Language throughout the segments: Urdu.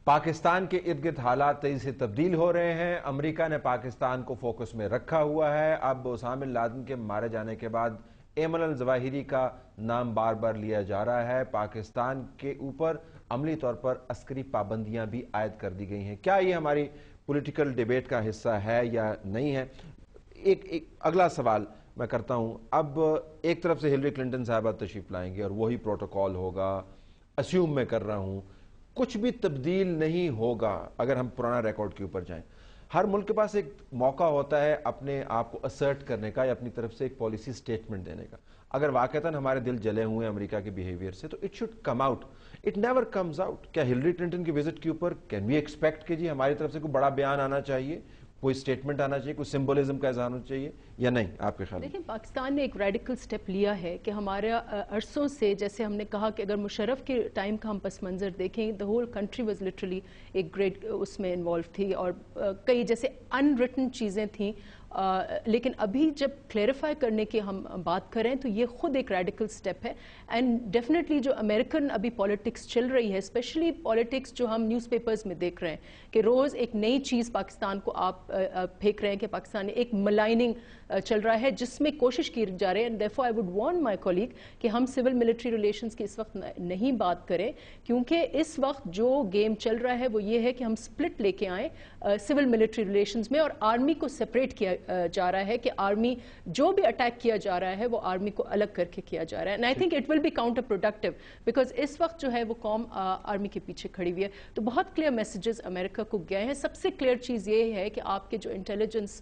پاکستان کے ارد گرد حالات تیزی سے تبدیل ہو رہے ہیں. امریکہ نے پاکستان کو فوکس میں رکھا ہوا ہے. اب اسامہ بن لادن کے مارے جانے کے بعد ایمن الظواہری کا نام بار بار لیا جا رہا ہے. پاکستان کے اوپر عملی طور پر عسکری پابندیاں بھی عائد کر دی گئی ہیں. کیا یہ ہماری پولیٹیکل ڈیبیٹ کا حصہ ہے یا نہیں ہے؟ ایک اگلا سوال میں کرتا ہوں. اب ایک طرف سے ہلری کلنٹن صاحبہ تشریف لائیں گے اور وہی پروٹوکول ہوگا. اسیوم میں کر رہا ہوں کچھ بھی تبدیل نہیں ہوگا اگر ہم پرانا ریکارڈ کے اوپر جائیں. ہر ملک کے پاس ایک موقع ہوتا ہے اپنے آپ کو اسرٹ کرنے کا یا اپنی طرف سے ایک پالیسی سٹیٹمنٹ دینے کا. اگر واقعتاً ہمارے دل جلے ہوئے ہیں امریکہ کے بیہیویئر سے تو it should come out. It never comes out. کیا ہلری کلنٹن کی وزٹ کے اوپر کین وی ایکسپیکٹ کہ جی ہماری طرف سے کوئی بڑا بیان آنا چاہیے, کوئی سٹیٹمنٹ آنا چاہیے, کوئی سمبولزم کا اظہار ہونا چاہیے یا نہیں؟ آپ کے خیال میں دیکھیں, پاکستان نے ایک ریڈیکل سٹیپ لیا ہے کہ ہمارے عرصوں سے, جیسے ہم نے کہا کہ اگر مشرف کے ٹائم کا ہم پس منظر دیکھیں, the whole country was literally ایک گریٹ اس میں انوالو تھی اور کئی جیسے ان ریٹن چیزیں تھیں. لیکن ابھی جب کلیریفائی کرنے کی ہم بات کریں تو یہ خود ایک ریڈیکل سٹیپ ہے. اینڈ ڈیفینیٹلی جو امریکن ابھی پالیٹکس چل رہی ہے, اسپیشلی پالیٹکس جو ہم نیوز پیپرز میں دیکھ رہے ہیں کہ روز ایک نئی چیز پاکستان کو آپ پھینک رہے ہیں کہ پاکستان ایک ملائننگ چل رہا ہے جس میں کوشش کی جا رہی ہے. And therefore I would warn my colleague کہ ہم سول ملٹری ریلیشنز کی اس وقت نہیں بات کریں, کیونکہ اس وقت جو گیم چل رہا ہے وہ یہ ہے کہ ہم سپلٹ لے کے آئیں سول ملٹری ریلیشنز میں, اور آرمی کو سپریٹ کیا جا رہا ہے کہ آرمی جو بھی اٹیک کیا جا رہا ہے وہ آرمی کو الگ کر کے کیا جا رہا ہے. And I think it will be counterproductive because اس وقت جو ہے وہ قوم آرمی کے پیچھے کھڑی ہوئی ہے. تو بہت کلیئر میسیجز امریکہ کو گئے ہیں. سب سے کلیئر چیز یہ ہے کہ آپ کے جو انٹیلیجنس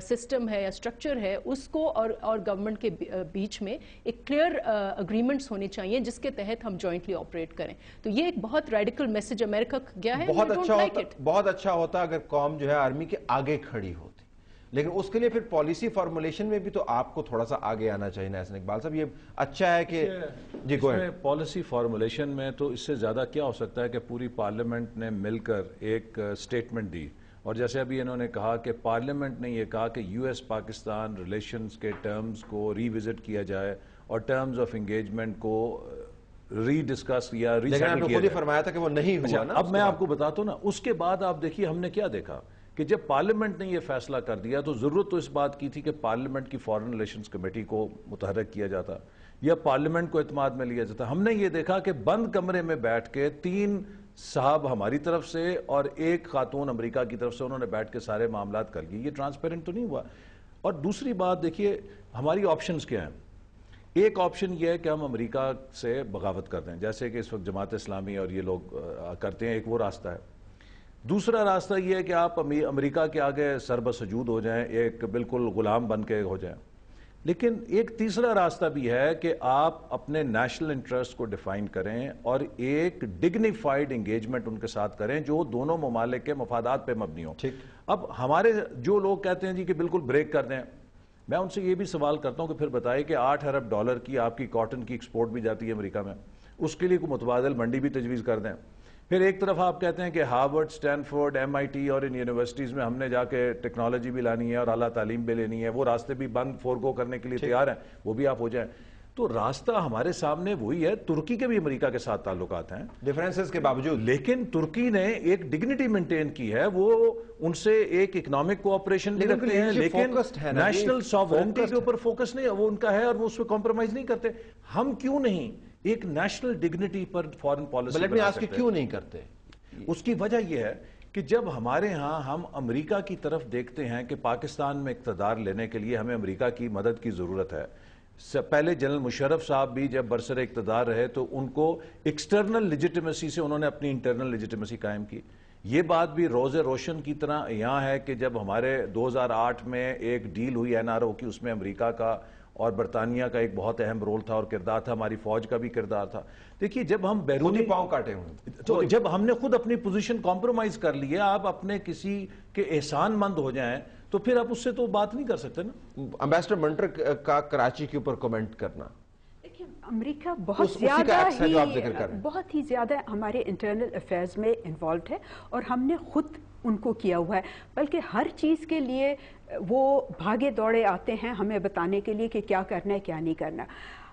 سسٹم ہے یا اسٹرکچر ہے اس کو اور گورنمنٹ کے بیچ میں ایک کلیئر اگریمنٹس ہونے چاہیے جس کے تحت ہم جوائنٹلی آپریٹ کریں. تو یہ ایک بہت ریڈیکل میسیج امریکہ کو گیا ہے. بہت اچھا ہوتا اگر قوم جو ہے آرمی کے آگے کھڑی ہوتی, لیکن اس کے لیے پھر پالیسی فارمولیشن میں بھی تو آپ کو تھوڑا سا آگے آنا چاہیے نا حسن اقبال صاحب. یہ اچھا ہے کہ جی پالیسی فارمولیشن میں تو اس سے زیادہ کیا ہو سکتا ہے کہ پوری پارلیمنٹ نے مل کر ایک سٹیٹمنٹ دی, اور جیسے ابھی انہوں نے کہا کہ پارلیمنٹ نے یہ کہا کہ یو ایس پاکستان ریلیشنز کے ٹرمز کو ری وزٹ کیا جائے اور ٹرمز آف انگیجمنٹ کو ری ڈسکس یا ری سیٹل کیا جائے. خود ہی فرمایا تھا کہ وہ نہیں ہوا نا. اب میں آپ کو بتاتا ہوں نا, اس کے بعد آپ دیکھیے ہم نے کیا دیکھا کہ جب پارلیمنٹ نے یہ فیصلہ کر دیا تو ضرورت تو اس بات کی تھی کہ پارلیمنٹ کی فارن ریلیشنز کمیٹی کو متحرک کیا جاتا یا پارلیمنٹ کو اعتماد میں لیا جاتا. ہم نے یہ دیکھا کہ بند کمرے میں بیٹھ کے 3 صاحب ہماری طرف سے اور 1 خاتون امریکہ کی طرف سے انہوں نے بیٹھ کے سارے معاملات کر لیے. یہ ٹرانسپیرنٹ تو نہیں ہوا. اور دوسری بات دیکھیے ہماری آپشنز کیا ہیں. ایک آپشن یہ ہے کہ ہم امریکہ سے بغاوت کر دیں جیسے کہ اس وقت جماعت اسلامی اور یہ لوگ کرتے ہیں, ایک وہ راستہ ہے. دوسرا راستہ یہ ہے کہ آپ امریکہ کے آگے سر بسجود ہو جائیں, ایک بالکل غلام بن کے ہو جائیں. لیکن ایک تیسرا راستہ بھی ہے کہ آپ اپنے نیشنل انٹرسٹ کو ڈیفائن کریں اور ایک ڈگنیفائیڈ انگیجمنٹ ان کے ساتھ کریں جو دونوں ممالک کے مفادات پہ مبنی ہو. اب ہمارے جو لوگ کہتے ہیں جی کہ بالکل بریک کر دیں, میں ان سے یہ بھی سوال کرتا ہوں کہ پھر بتائیں کہ $8 ارب کی آپ کی کاٹن کی ایکسپورٹ بھی جاتی ہے امریکہ میں, اس کے لیے کوئی متبادل منڈی بھی تجویز کر دیں. پھر ایک طرف آپ کہتے ہیں کہ ہارورڈ, سٹینفورڈ, MIT اور ان یونیورسٹیز میں ہم نے جا کے ٹیکنالوجی بھی لانی ہے اور اعلیٰ تعلیم بھی لینی ہے, وہ راستے بھی بند فورگو کرنے کے لیے تیار ہیں, وہ بھی آپ ہو جائیں. تو راستہ ہمارے سامنے وہی ہے. ترکی کے بھی امریکہ کے ساتھ تعلقات ہیں ڈیفرنسز کے باوجود, لیکن ترکی نے ایک ڈگنیٹی مینٹین کی ہے. وہ ان سے ایک اکنامک کوآپریشن بھی رکھتے ہیں لیکن نیشنل ساورنٹی کے اوپر فوکس نہیں, وہ ان کا ہے اور وہ اس پہ کمپرومائز نہیں کرتے. ہم کیوں نہیں ایک نیشنل ڈگنیٹی پر فارن پالیسی بنا سکتے ہیں؟ کیوں نہیں کرتے؟ اس کی وجہ یہ ہے کہ جب ہمارے ہاں ہم امریکہ کی طرف دیکھتے ہیں کہ پاکستان میں اقتدار لینے کے لیے ہمیں امریکہ کی مدد کی ضرورت ہے. پہلے جنرل مشرف صاحب بھی جب برسر اقتدار رہے تو ان کو ایکسٹرنل لیجیٹیمیسی سے انہوں نے اپنی انٹرنل لیجیٹیمیسی قائم کی. یہ بات بھی روز روشن کی طرح یہاں ہے کہ جب ہمارے 2008 میں ایک ڈیل ہوئی NRO کی, اس میں امریکہ کا اور برطانیہ کا ایک بہت اہم رول تھا اور کردار تھا, ہماری فوج کا بھی کردار تھا. دیکھیے جب ہم بیرونی پاؤں کاٹے ہوئے, تو جب ہم نے خود اپنی پوزیشن کمپرومائز کر لی ہے, آپ اپنے کسی کے احسان مند ہو جائیں تو پھر آپ اس سے تو بات نہیں کر سکتے نا. امبیسڈر منٹر کا کراچی کے اوپر کمنٹ کرنا, امریکہ بہت ہی زیادہ ہمارے انٹرنل افیئرز میں انوالوڈ ہے اور ہم نے خود ان کو کیا ہوا ہے, بلکہ ہر چیز کے لیے وہ بھاگے دوڑے آتے ہیں ہمیں بتانے کے لیے کہ کیا کرنا ہے کیا نہیں کرنا.